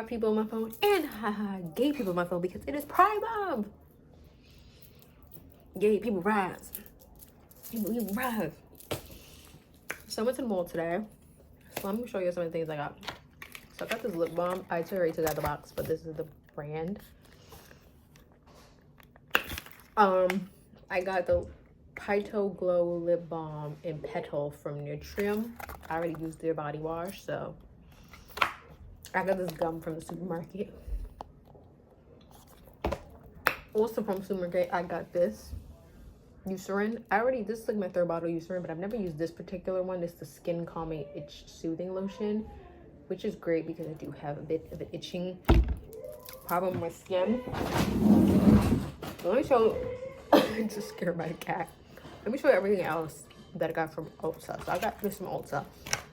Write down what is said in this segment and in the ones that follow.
people on my phone and gay people on my phone because it is Pride Month. Gay people rise. People rise. So I went to the mall today. So let me show you some of the things I got. So I got this lip balm. I already took out the box, but this is the brand. I got the Pito Glow Lip Balm in Petal from Nutrium. I already used their body wash, so I got this gum from the supermarket. Also from supermarket, I got this Eucerin. This is like my third bottle of Eucerin, but I've never used this particular one. It's the Skin Calming Itch Soothing Lotion, which is great because I do have a bit of an itching problem with skin. So let me show you, just scared by the cat. Let me show you everything else that I got from Ulta. So I got this from Ulta.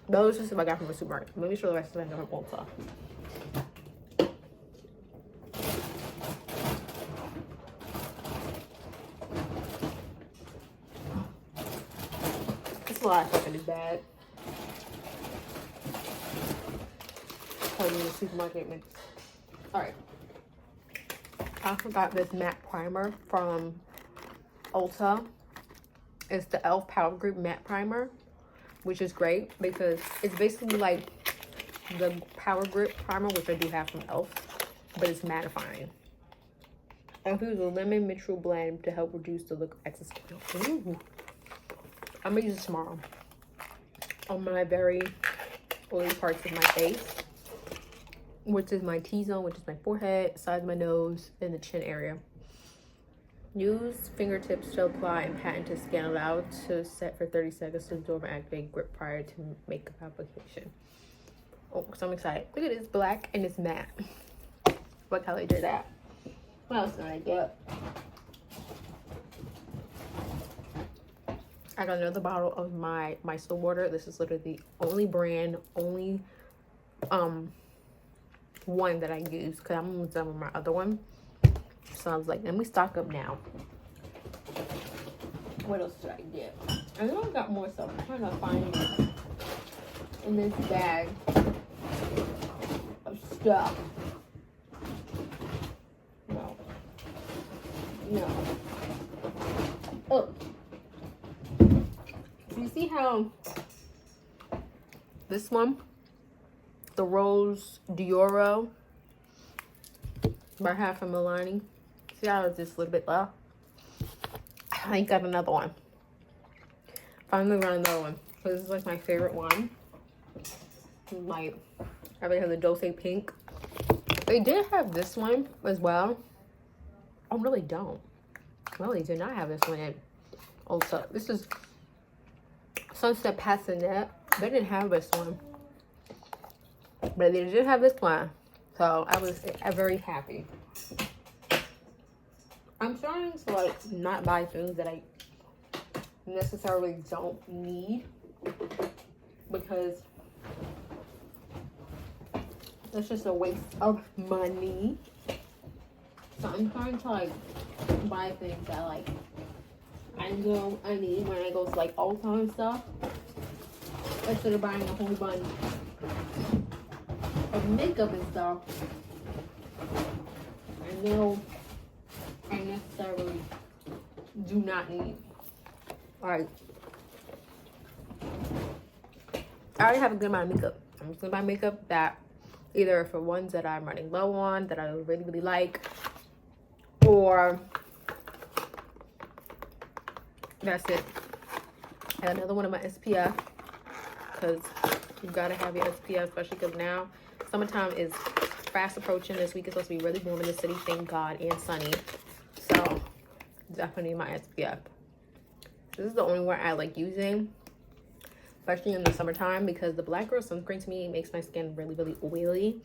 Those are stuff I got from the supermarket. Let me show you the rest of it from Ulta. There's a lot of stuff in this bag. Tell you the supermarket mix. Alright. I also got this matte primer from Ulta. It's the e.l.f. Power Grip Matte Primer, which is great because it's basically like the Power Grip Primer, which I do have from e.l.f., but it's mattifying. I use a lemon mitral blend to help reduce the look of excess oil. Ooh. I'm gonna use it tomorrow on my very oily parts of my face, which is my T-zone, which is my forehead, sides of my nose, and the chin area. Use fingertips to apply and pat into skin. Allow to set for 30 seconds to absorb and activate grip prior to makeup application. Oh, so I'm excited. Look at this, black and it's matte. What color did that? What else did I get? I got another bottle of my micellar water. This is literally the only brand, only one that I use because I'm almost done with my other one. So I was like, let me stock up now. What else did I get? I know I got more stuff. I'm trying to find it in this bag of stuff. No. Oh. Do you see how this one, the Rose Dioro by half of Milani? See how it's just a little bit low? I got another one. Finally got another one. So this is like my favorite one. Like, I really have the Dose Pink. They did have this one as well. I really don't. I really did not have this one in Ulta. This is Sunset Passionate. They didn't have this one, but they did have this one. So I was very happy. I'm trying to like not buy things that I necessarily don't need because it's just a waste of money. So I'm trying to like buy things that like I know I need when I go to like Ulta and stuff, instead of buying a whole bunch of makeup and stuff. I know I necessarily do not need. Alright. I already have a good amount of makeup. I'm just gonna buy makeup that either for ones that I'm running low on, that I really, really like, or that's it. I got another one of my SPF because you gotta have your SPF, especially because now summertime is fast approaching. This week is supposed to be really warm in the city, thank God, and sunny. So definitely my SPF. This is the only one I like using, especially in the summertime, because the Black Girl sunscreen to me makes my skin really, really oily.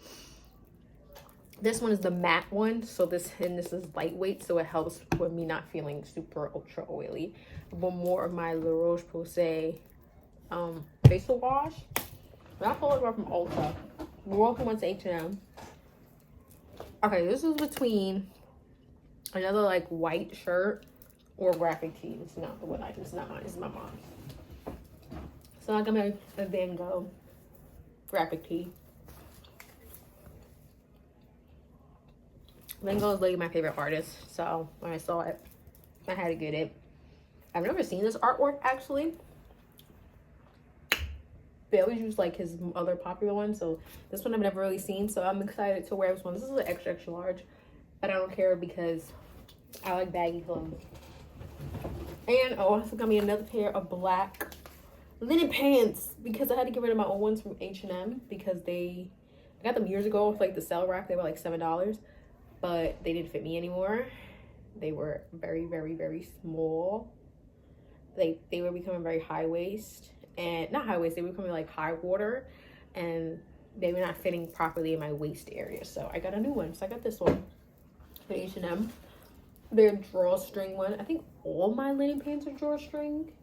This one is the matte one, so this is lightweight, so it helps with me not feeling super ultra oily. But more of my La Roche-Posay facial wash. And I pulled it from Ulta. We're walking once to H&M. Okay, this is between another like white shirt or graphic tee. It's not the one it's not mine, it's my mom's. So I got my Van Gogh graphic tee. Van Gogh is literally my favorite artist. So when I saw it, I had to get it. I've never seen this artwork actually. They always use like his other popular ones, so this one I've never really seen, so I'm excited to wear this one. This is an extra large, but I don't care because I like baggy clothes. And oh, also got me another pair of black linen pants because I had to get rid of my old ones from H&M because I got them years ago with like the sale rack. They were like $7, but they didn't fit me anymore. They were very, very, very small. They were becoming very high waist. And not high waist, they were becoming like high water, and they were not fitting properly in my waist area. So I got a new one. So I got this one for H&M. Their drawstring one. I think all my linen pants are drawstring.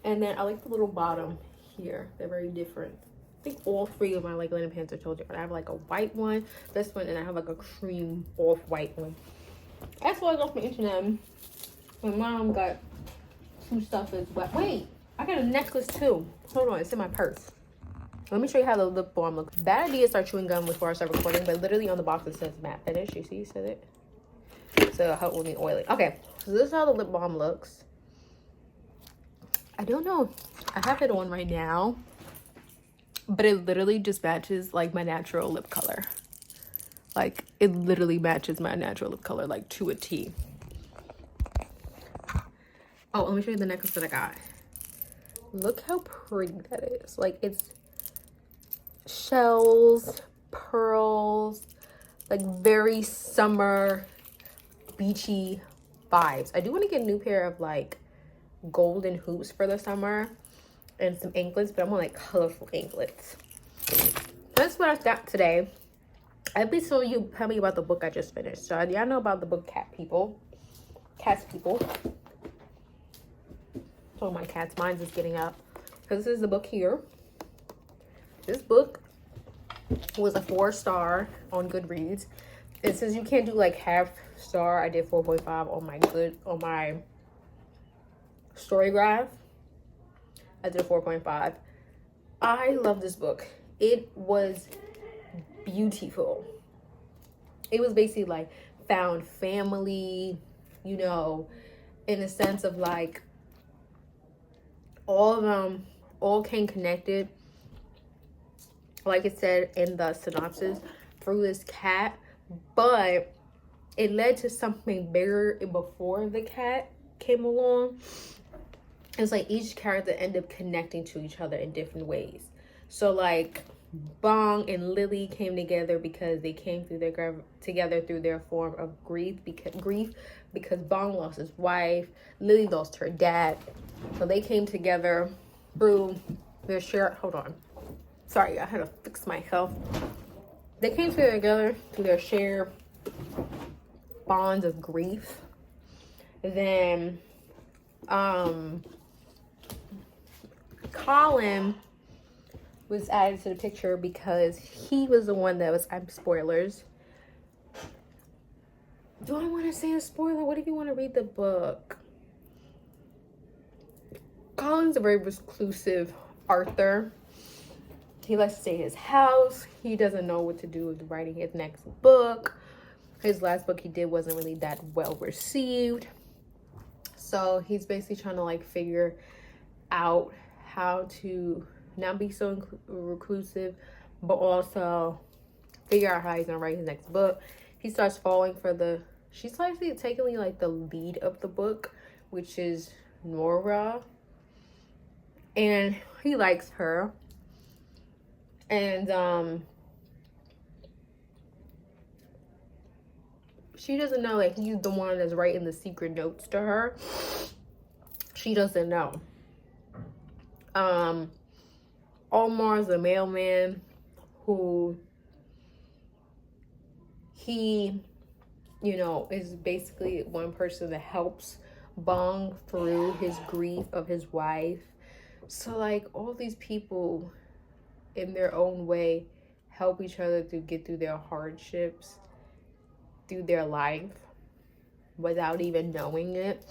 And then I like the little bottom here. They're very different. I think all three of my like linen pants are told you. I have like a white one, this one, and I have like a cream off-white one. That's what I got from H&M. My mom got two stuff as well. Wait. I got a necklace too. Hold on, it's in my purse. Let me show you how the lip balm looks. Bad idea to start chewing gum before I start recording, but literally on the box it says matte finish. You see, it said it. So help with me oily. Okay, so this is how the lip balm looks. I don't know. I have it on right now, but it literally just matches like my natural lip color. Like it literally matches my natural lip color like to a T. Oh, let me show you the necklace that I got. Look how pretty that is. Like it's shells, pearls, like very summer beachy vibes. I do want to get a new pair of like golden hoops for the summer and some anklets, but I want like colorful anklets. That's what I got today. I've been showing you, tell me about the book I just finished. So y'all know about the book Cats People. So my cat's mind is getting up. Because this is the book here. This book was a 4-star on Goodreads. It says you can't do like half star. I did 4.5 on my story graph. I did a 4.5. I love this book. It was beautiful. It was basically like found family, you know, in the sense of like all of them all came connected, like it said in the synopsis, through this cat, but it led to something bigger before the cat came along. It's like each character ended up connecting to each other in different ways. So like Bong and Lily came together because they came through together through their form of grief because Bong lost his wife, Lily lost her dad, so they came together through their shared, hold on, sorry, I had to fix my health. They came together through their shared bonds of grief. Then Colin was added to the picture because he was the one that was, I'm spoilers. Do I want to say a spoiler? What if you want to read the book? Colin's a very reclusive author. He likes to stay in his house. He doesn't know what to do with writing his next book. His last book he did wasn't really that well received. So he's basically trying to like figure out how to not be so reclusive, but also figure out how he's gonna write his next book. He starts falling for she's actually taking like the lead of the book, which is Nora, and he likes her. And she doesn't know that he's the one that's writing the secret notes to her. She doesn't know. Omar's a mailman who he, you know, is basically one person that helps Bong through his grief of his wife. So like all these people in their own way help each other to get through their hardships, through their life without even knowing it.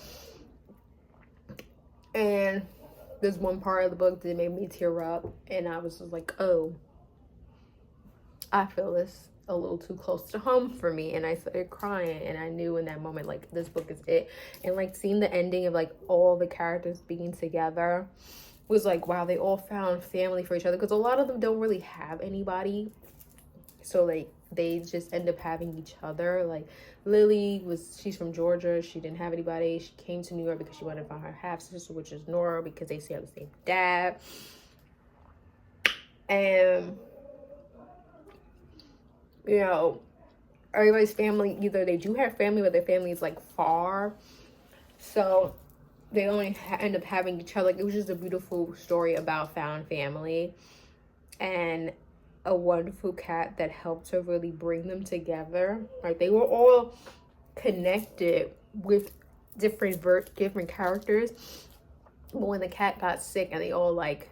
And there's one part of the book that made me tear up, and I was just like, oh, I feel this. a little too close to home for me, and I started crying, and I knew in that moment like this book is it. And like seeing the ending of like all the characters being together was like, wow, they all found family for each other, because a lot of them don't really have anybody, so like they just end up having each other. Like Lily she's from Georgia, she didn't have anybody, she came to New York because she wanted to find her half sister, which is Nora, because they share the same dad. And you know, everybody's family, either they do have family, but their family is like far, so they only end up having each other. Like, it was just a beautiful story about found family and a wonderful cat that helped to really bring them together. Like, they were all connected with different characters, but when the cat got sick and they all like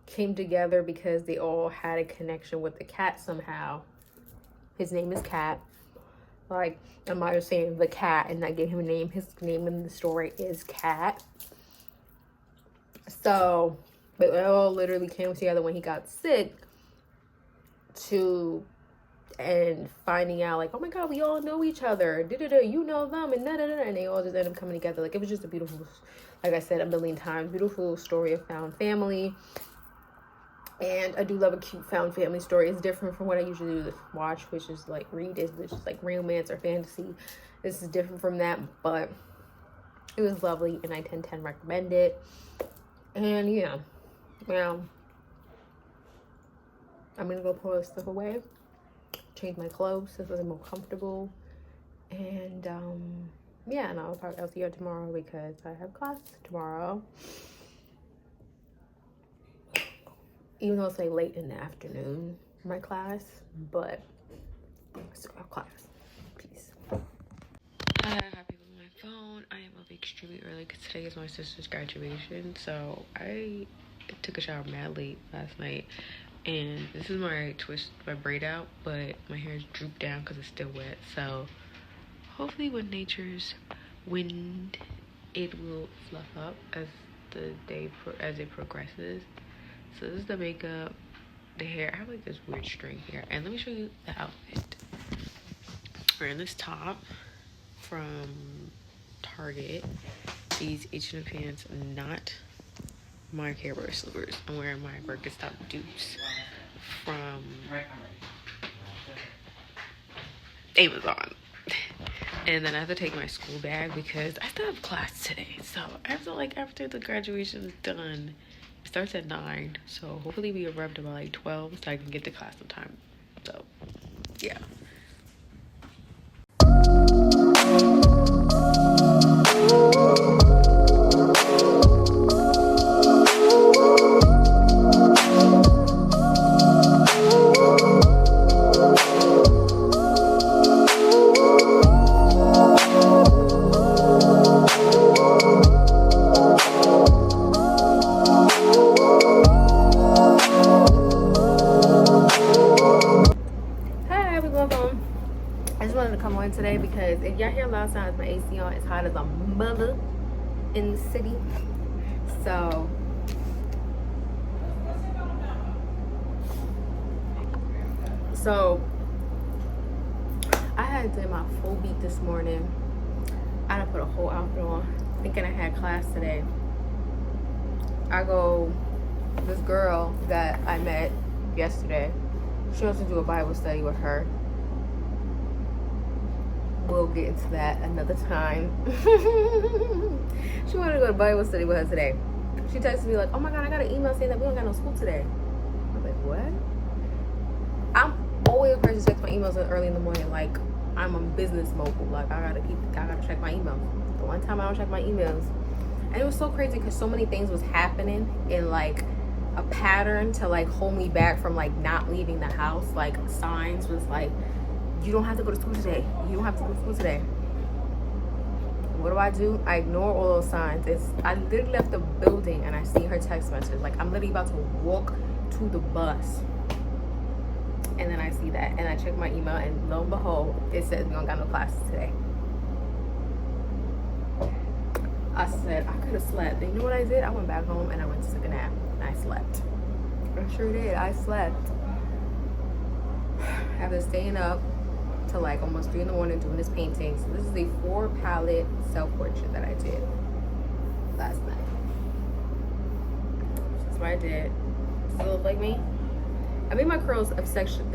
came together because they all had a connection with the cat somehow. His name is Cat. Like, I'm not just saying the cat and I gave him a name. His name in the story is Cat. So, but it all literally came together when he got sick and finding out like, oh my God, we all know each other. You know them, and and they all just end up coming together. Like, it was just a beautiful, like I said a million times, beautiful story of found family. And I do love a cute found family story. It's different from what I usually watch, which is like which is like romance or fantasy. This is different from that, but it was lovely, and I 10/10 recommend it. And yeah, well, I'm gonna go put this stuff away, change my clothes so that I'm more comfortable, and yeah, and I'll see you tomorrow because I have class tomorrow. Even though it's like late in the afternoon, my class, but I still have class. Peace. I have people on my phone. I am up extremely early because today is my sister's graduation. So I took a shower mad late last night, and this is where I twist my braid out, but my hair is drooped down because it's still wet. So hopefully with nature's wind, it will fluff up as the day as it progresses. So this is the makeup, the hair. I have like this weird string here. And let me show you the outfit. Wearing this top from Target. These H&M pants, not my Care Bear slippers. I'm wearing my Birkenstock dupes from Amazon. And then I have to take my school bag because I still have class today. So after the graduation is done, it starts at 9, so hopefully we arrived about like 12 so I can get to class on time. So yeah. Today because if y'all hear loud sounds, my AC on. It's hot as a mother in the city. So I had did my full beat this morning. I had put a whole outfit on thinking I had class today. This girl that I met yesterday, she wants to do a Bible study with her. We'll get into that another time. She wanted to go to Bible study with her today. She texted me like, oh my God, I got an email saying that we don't got no school today. I'm like, what? I'm always a person who checks my emails early in the morning. Like, I'm a business mogul. Like, I gotta check my emails. The one time I don't check my emails. And it was so crazy because so many things was happening in like a pattern to like hold me back from like not leaving the house. Like, signs was like, you don't have to go to school today. You don't have to go to school today. What do? I ignore all those signs. I literally left the building and I see her text message. Like, I'm literally about to walk to the bus. And then I see that. And I check my email and lo and behold, it says we don't got no classes today. I said, I could have slept. And you know what I did? I went back home and I went to take a nap. And I slept. I sure did. I slept. after staying up till like almost 3 in the morning doing this painting. So this is a 4 palette self-portrait that I did last night. That's what I did. Does it look like me? I made my curls obsessionally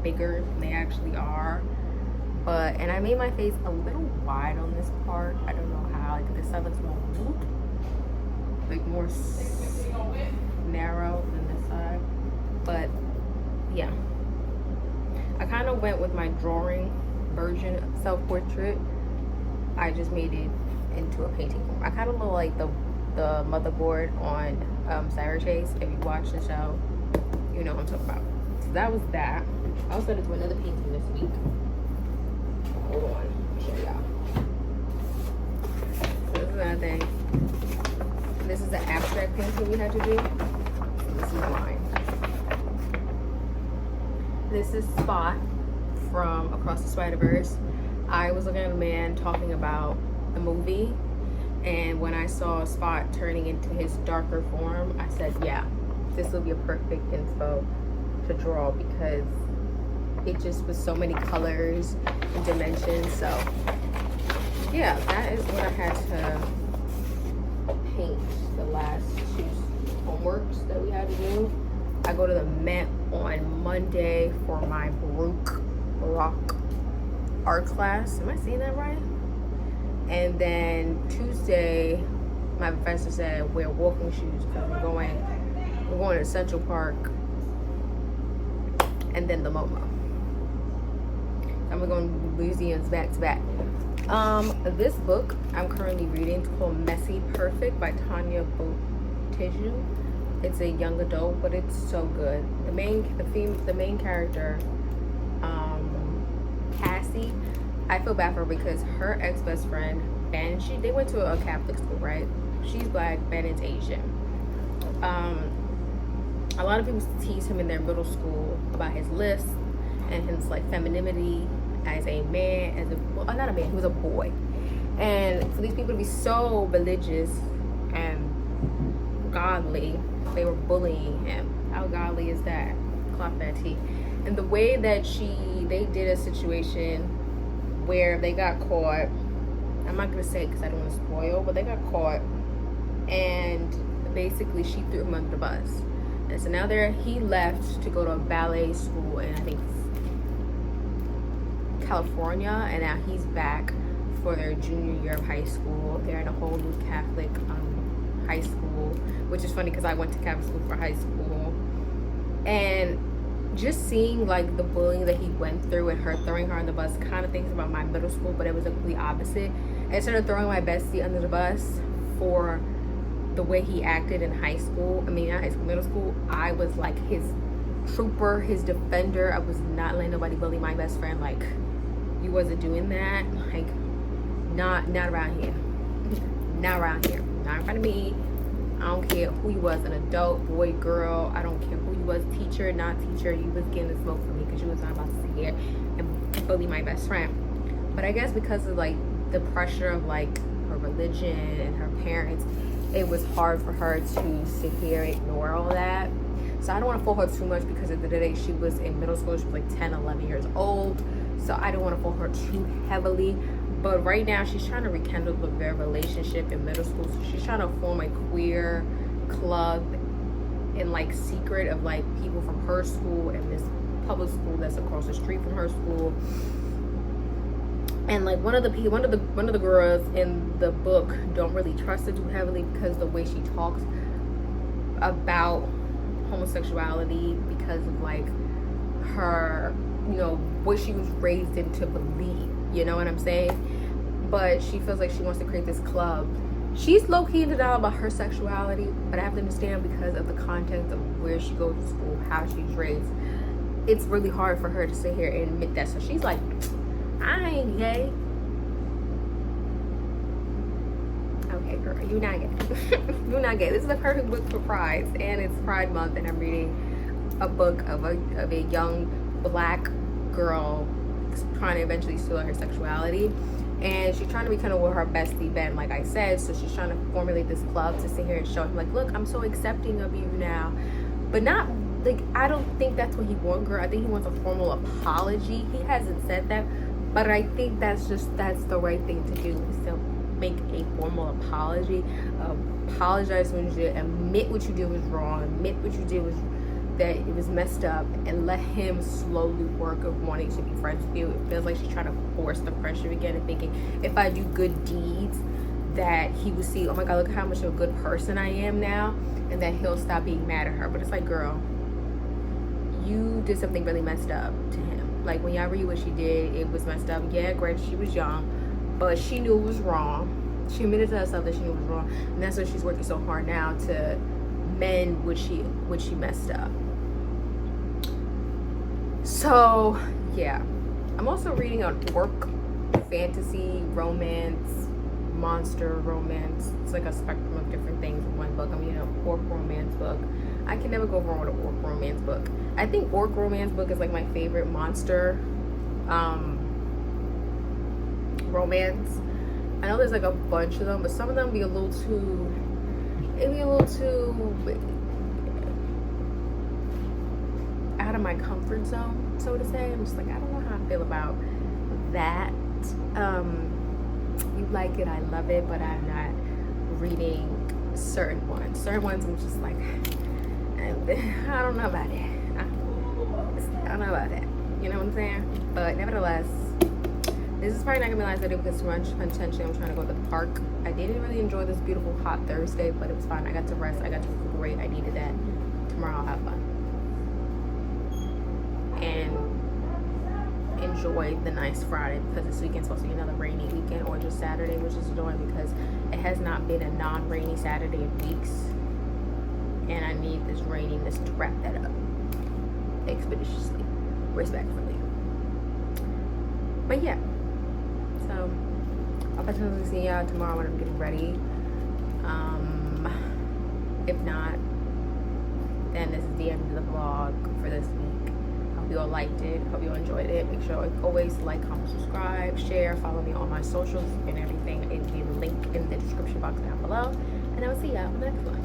bigger than they actually are. And I made my face a little wide on this part. I don't know how. Like this side looks more like more narrow than this side. But yeah, I kind of went with my drawing version of self-portrait. I just made it into a painting form. I kind of look like the motherboard on Sarah Chase. If you watch the show, you know what I'm talking about. So that was that. I was gonna do another painting this week. Hold on, I'll show y'all. So this is another thing. This is the abstract painting we had to do. So this is mine. This is Spot from Across the Spider-Verse. I was looking at a man talking about the movie, and when I saw Spot turning into his darker form, I said, yeah, this will be a perfect inspo to draw because it just was so many colors and dimensions. So yeah, that is what I had to paint the last 2 homeworks that we had to do. I go to the Met on Monday for my Baroque art class. Am I saying that right? And then Tuesday, my professor said wear walking shoes because we're going to Central Park and then the MoMA. And we're going to museums back to back. This book I'm currently reading is called Messy Perfect by Tanya Botiju. It's a young adult, but it's so good. The main character, Cassie, I feel bad for her because her ex-best friend Ben, they went to a Catholic school, right? She's black, Ben is Asian. A lot of people tease him in their middle school about his lisp and his like femininity as a man, not a man, he was a boy. And for these people to be so religious and godly, they were bullying him. How godly is that? Clock that tea. And the way that they did a situation where they got caught, I'm not gonna say because I don't want to spoil, but they got caught and basically she threw him under the bus. And so now he left to go to a ballet school in I think California, and now he's back for their junior year of high school. They're in a whole new Catholic high school, which is funny because I went to Catholic school for high school. And just seeing like the bullying that he went through and her throwing her on the bus kind of thinks about my middle school, but it was a complete opposite. Instead of throwing my bestie under the bus for the way he acted in high school, not high school, middle school, I was like his trooper, his defender. I was not letting nobody bully my best friend. Like, you wasn't doing that. Like, not around here. Not around here. Not in front of me. I don't care who you was, an adult, boy, girl. I don't care who you was, teacher, not teacher. You was getting the smoke from me because you was not about to sit here and bully my best friend. But I guess because of like the pressure of like her religion and her parents, it was hard for her to sit here and ignore all that. So I don't want to fool her too much because at the day she was in middle school. She was like 10, 11 years old. So I don't want to fool her too heavily. But right now she's trying to rekindle their relationship in middle school. So she's trying to form a queer club in like secret of like people from her school and this public school that's across the street from her school. And like one of the girls in the book don't really trust her too heavily because the way she talks about homosexuality, because of like her, what she was raised into believe, you know what I'm saying? But she feels like she wants to create this club. She's low-key in denial about her sexuality, but I have to understand because of the context of where she goes to school, how she's raised. It's really hard for her to sit here and admit that. So she's like, I ain't gay. Okay, girl, you're not gay. You're not gay. This is a perfect book for Pride, and it's Pride Month, and I'm reading a book of a young black girl trying to eventually steal her sexuality, and she's trying to rekindle with her bestie Ben, like I said. So she's trying to formulate this club to sit here and show him, like, look, I'm so accepting of you now, but not like, I don't think that's what he wants, girl. I think he wants a formal apology. He hasn't said that, but I think that's the right thing to do, is to make a formal apology. Apologize when you did, admit what you did was wrong, admit what you did was that it was messed up, and let him slowly work of wanting to be friends with you. It feels like she's trying to force the friendship again and thinking, if I do good deeds, that he will see, oh my God, look how much of a good person I am now, and that he'll stop being mad at her. But it's like, girl, you did something really messed up to him. Like, when y'all read what she did, it was messed up. Yeah, granted, she was young, but she knew it was wrong. She admitted to herself that she knew it was wrong, and that's why she's working so hard now to mend what she messed up. So yeah, I'm also reading an orc fantasy romance, monster romance. It's like a spectrum of different things in one book. I'm reading an orc romance book. I can never go wrong with an orc romance book. I think orc romance book is like my favorite monster romance. I know there's like a bunch of them, but some of them be a little too, out of my comfort zone, so to say. I'm just like, I don't know how I feel about that. You like it, I love it, but I'm not reading certain ones. Certain ones I'm just like, I don't know about it. I don't know about that. You know what I'm saying? But nevertheless, this is probably not gonna be my last video because too much attention. I'm trying to go to the park. I didn't really enjoy this beautiful hot Thursday, but it was fine. I got to rest. I got to recuperate. I needed that. Tomorrow I'll have fun and enjoy the nice Friday, because this weekend's supposed to be another rainy weekend, or just Saturday, which is annoying because it has not been a non-rainy Saturday in weeks, and I need this raininess to wrap that up expeditiously, respectfully. But yeah, so I'll definitely see y'all tomorrow when I'm getting ready. If not, then this is the end of the vlog for this week. Hope you all liked it. Hope you all enjoyed it. Make sure always like, comment, subscribe, share, follow me on my socials and everything. It will be the link in the description box down below. And I will see y'all in the next one.